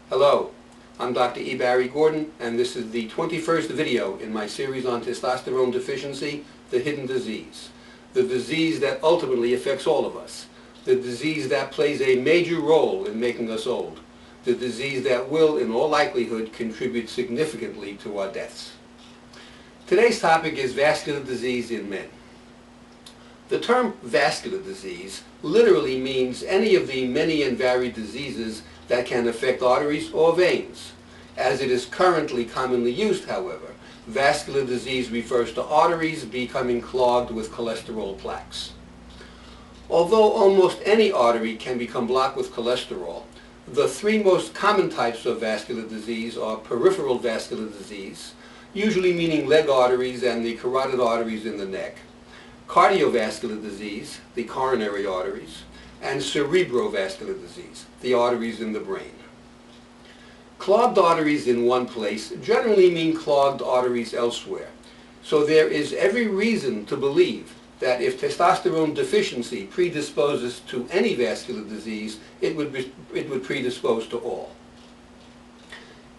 Hello, I'm Dr. E. Barry Gordon, and this is the 21st video in my series on testosterone deficiency, the hidden disease. The disease that ultimately affects all of us. The disease that plays a major role in making us old. The disease that will, in all likelihood, contribute significantly to our deaths. Today's topic is vascular disease in men. The term vascular disease literally means any of the many and varied diseases that can affect arteries or veins. As it is currently commonly used, however, vascular disease refers to arteries becoming clogged with cholesterol plaques. Although almost any artery can become blocked with cholesterol, the three most common types of vascular disease are peripheral vascular disease, usually meaning leg arteries and the carotid arteries in the neck, cardiovascular disease, the coronary arteries, and cerebrovascular disease, the arteries in the brain. Clogged arteries in one place generally mean clogged arteries elsewhere, so there is every reason to believe that if testosterone deficiency predisposes to any vascular disease, it would predispose to all.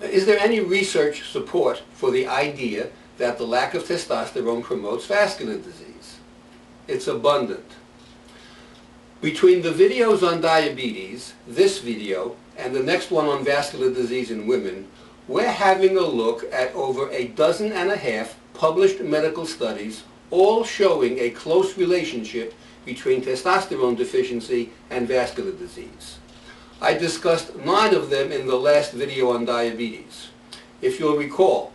Is there any research support for the idea that the lack of testosterone promotes vascular disease? It's abundant. Between the videos on diabetes, this video, and the next one on vascular disease in women, we're having a look at over 12 published medical studies, all showing a close relationship between testosterone deficiency and vascular disease. I discussed 9 of them in the last video on diabetes. If you'll recall,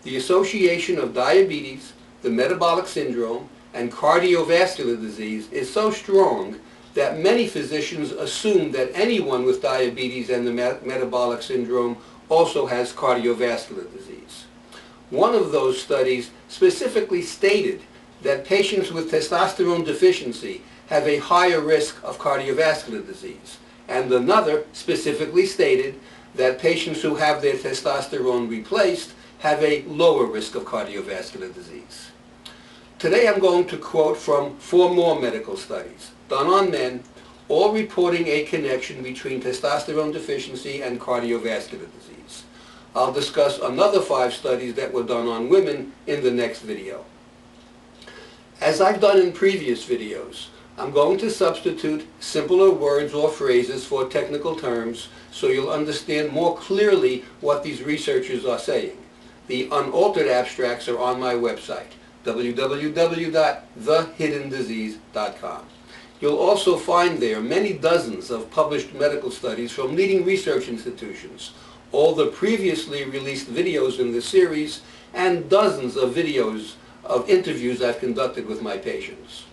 the association of diabetes, the metabolic syndrome, and cardiovascular disease is so strong that many physicians assume that anyone with diabetes and the metabolic syndrome also has cardiovascular disease. One of those studies specifically stated that patients with testosterone deficiency have a higher risk of cardiovascular disease, and another specifically stated that patients who have their testosterone replaced have a lower risk of cardiovascular disease. Today I'm going to quote from 4 more medical studies done on men, all reporting a connection between testosterone deficiency and cardiovascular disease. I'll discuss another 5 studies that were done on women in the next video. As I've done in previous videos, I'm going to substitute simpler words or phrases for technical terms so you'll understand more clearly what these researchers are saying. The unaltered abstracts are on my website, www.thehiddendisease.com. You'll also find there many dozens of published medical studies from leading research institutions, all the previously released videos in this series, and dozens of videos of interviews I've conducted with my patients.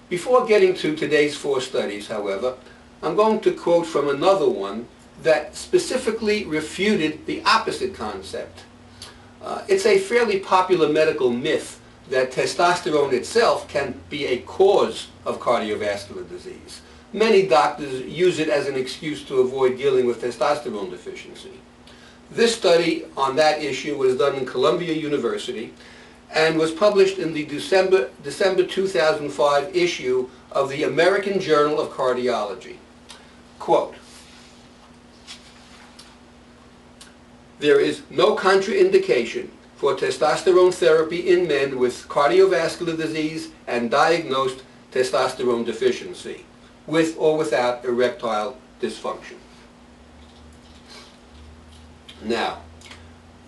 Before getting to today's 4 studies, however, I'm going to quote from another one that specifically refuted the opposite concept. It's a fairly popular medical myth that testosterone itself can be a cause of cardiovascular disease. Many doctors use it as an excuse to avoid dealing with testosterone deficiency. This study on that issue was done in Columbia University and was published in the December 2005 issue of the American Journal of Cardiology. Quote, "There is no contraindication for testosterone therapy in men with cardiovascular disease and diagnosed testosterone deficiency, with or without erectile dysfunction." Now,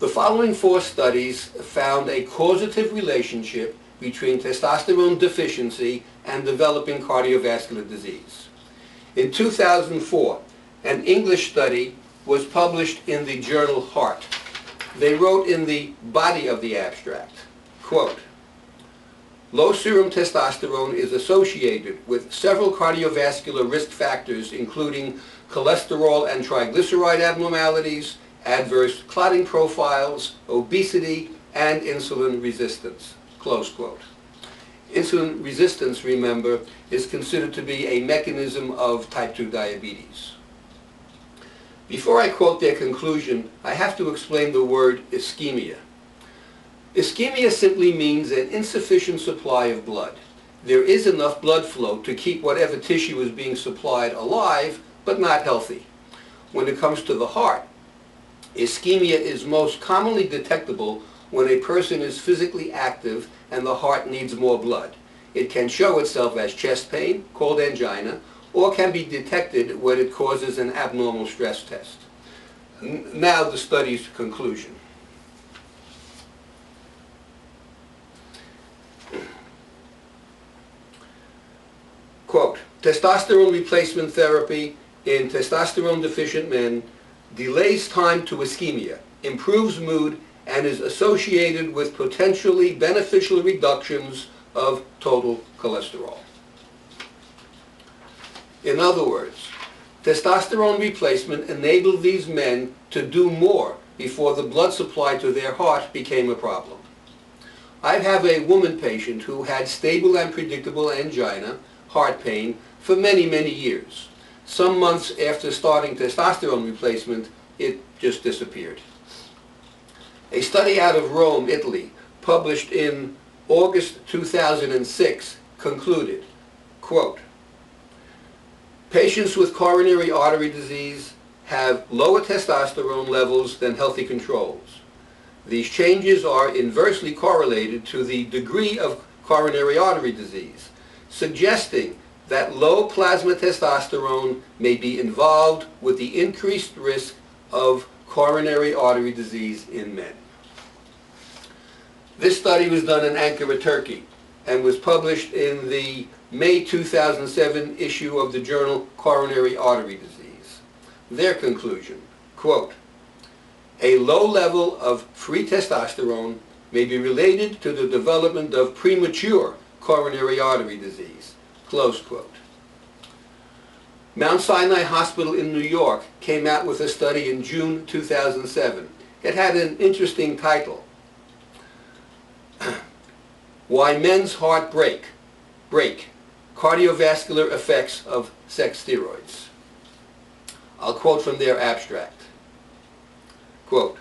the following 4 studies found a causative relationship between testosterone deficiency and developing cardiovascular disease. In 2004, an English study was published in the journal Heart. They wrote in the body of the abstract, quote, "Low serum testosterone is associated with several cardiovascular risk factors including cholesterol and triglyceride abnormalities, adverse clotting profiles, obesity, and insulin resistance." Close quote. Insulin resistance, remember, is considered to be a mechanism of type 2 diabetes. Before I quote their conclusion, I have to explain the word ischemia. Ischemia simply means an insufficient supply of blood. There is enough blood flow to keep whatever tissue is being supplied alive, but not healthy. when it comes to the heart, ischemia is most commonly detectable when a person is physically active and the heart needs more blood. It can show itself as chest pain, called angina, or can be detected when it causes an abnormal stress test. Now the study's conclusion. Quote, testosterone replacement therapy in testosterone deficient men delays time to ischemia, improves mood, and is associated with potentially beneficial reductions of total cholesterol. In other words, testosterone replacement enabled these men to do more before the blood supply to their heart became a problem. I have a woman patient who had stable and predictable angina, heart pain, for many, many years. Some months after starting testosterone replacement, it just disappeared. A study out of Rome, Italy, published in August 2006, concluded, quote, patients with coronary artery disease have lower testosterone levels than healthy controls. These changes are inversely correlated to the degree of coronary artery disease, suggesting that low plasma testosterone may be involved with the increased risk of coronary artery disease in men. This study was done in Ankara, Turkey, and was published in the May 2007 issue of the journal Coronary Artery Disease. Their conclusion, quote, a low level of free testosterone may be related to the development of premature coronary artery disease, close quote. Mount Sinai Hospital in New York came out with a study in June 2007. It had an interesting title, Why Men's Heart Break, Cardiovascular Effects of Sex Steroids. I'll quote from their abstract. Quote,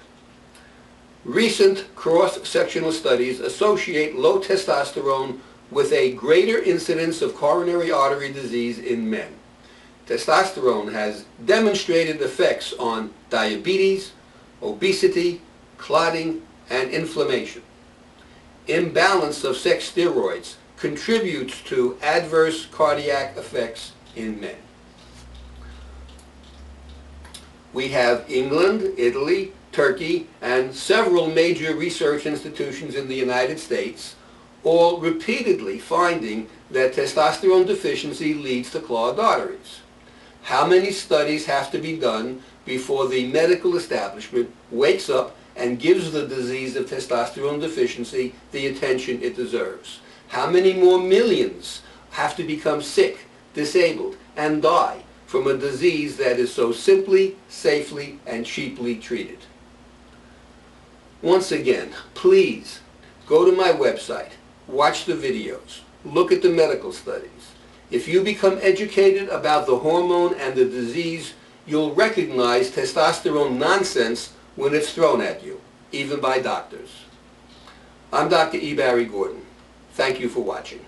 recent cross-sectional studies associate low testosterone with a greater incidence of coronary artery disease in men. Testosterone has demonstrated effects on diabetes, obesity, clotting, and inflammation. Imbalance of sex steroids contributes to adverse cardiac effects in men. We have England, Italy, Turkey, and several major research institutions in the United States, all repeatedly finding that testosterone deficiency leads to clogged arteries. How many studies have to be done before the medical establishment wakes up and gives the disease of testosterone deficiency the attention it deserves? How many more millions have to become sick, disabled, and die from a disease that is so simply, safely, and cheaply treated? Once again, please go to my website, watch the videos, look at the medical studies. If you become educated about the hormone and the disease, you'll recognize testosterone nonsense when it's thrown at you, even by doctors. I'm Dr. E. Barry Gordon. Thank you for watching.